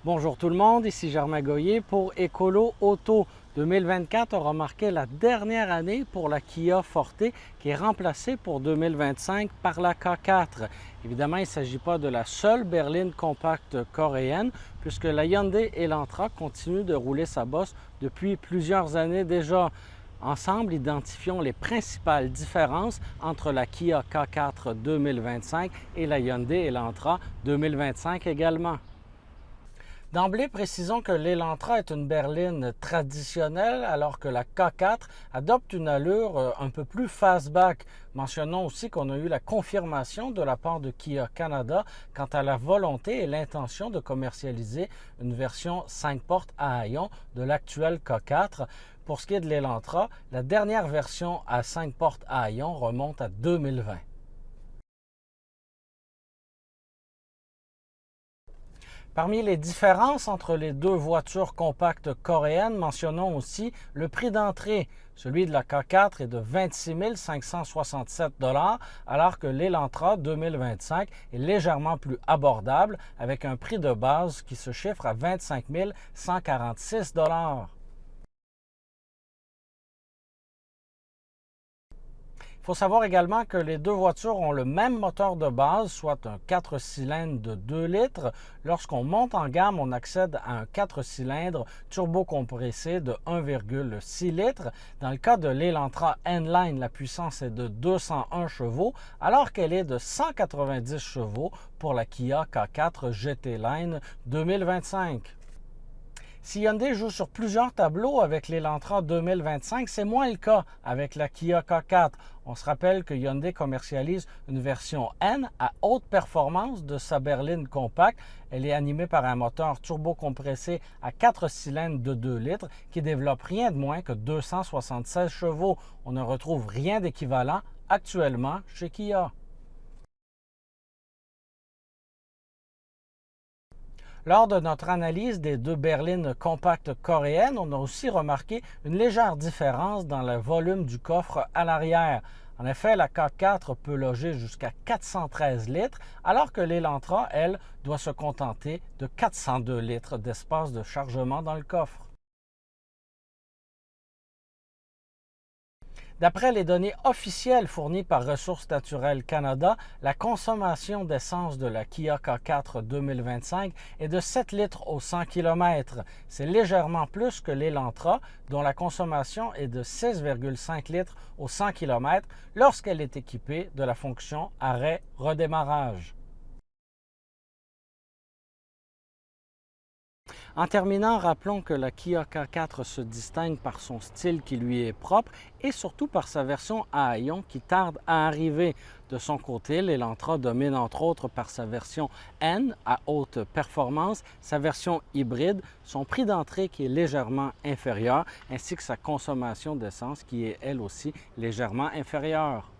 Bonjour tout le monde, ici Germain Goyer pour Écolo Auto. 2024 aura marqué la dernière année pour la Kia Forte qui est remplacée pour 2025 par la K4. Évidemment, il ne s'agit pas de la seule berline compacte coréenne puisque la Hyundai Elantra continue de rouler sa bosse depuis plusieurs années déjà. Ensemble, identifions les principales différences entre la Kia K4 2025 et la Hyundai Elantra 2025 également. D'emblée, précisons que l'Elantra est une berline traditionnelle alors que la K4 adopte une allure un peu plus fastback. Mentionnons aussi qu'on a eu la confirmation de la part de Kia Canada quant à la volonté et l'intention de commercialiser une version 5 portes à haillons de l'actuelle K4. Pour ce qui est de l'Elantra, la dernière version à 5 portes à haillons remonte à 2020. Parmi les différences entre les deux voitures compactes coréennes, mentionnons aussi le prix d'entrée. Celui de la K4 est de 26 567 $, alors que l'Elantra 2025 est légèrement plus abordable avec un prix de base qui se chiffre à 25 146 $. Il faut savoir également que les deux voitures ont le même moteur de base, soit un 4 cylindres de 2 litres. Lorsqu'on monte en gamme, on accède à un 4 cylindres turbocompressé de 1,6 litres. Dans le cas de l'Elantra N-Line, la puissance est de 201 chevaux, alors qu'elle est de 190 chevaux pour la Kia K4 GT Line 2025. Si Hyundai joue sur plusieurs tableaux avec l'Elantra 2025, c'est moins le cas avec la Kia K4. On se rappelle que Hyundai commercialise une version N à haute performance de sa berline compacte. Elle est animée par un moteur turbocompressé à 4 cylindres de 2 litres qui développe rien de moins que 276 chevaux. On ne retrouve rien d'équivalent actuellement chez Kia. Lors de notre analyse des deux berlines compactes coréennes, on a aussi remarqué une légère différence dans le volume du coffre à l'arrière. En effet, la K4 peut loger jusqu'à 413 litres, alors que l'Elantra, elle, doit se contenter de 402 litres d'espace de chargement dans le coffre. D'après les données officielles fournies par Ressources naturelles Canada, la consommation d'essence de la Kia K4 2025 est de 7 litres au 100 km. C'est légèrement plus que l'Elantra, dont la consommation est de 6,5 litres au 100 km lorsqu'elle est équipée de la fonction arrêt-redémarrage. En terminant, rappelons que la Kia K4 se distingue par son style qui lui est propre et surtout par sa version à haillons qui tarde à arriver. De son côté, l'Elantra domine entre autres par sa version N à haute performance, sa version hybride, son prix d'entrée qui est légèrement inférieur, ainsi que sa consommation d'essence qui est elle aussi légèrement inférieure.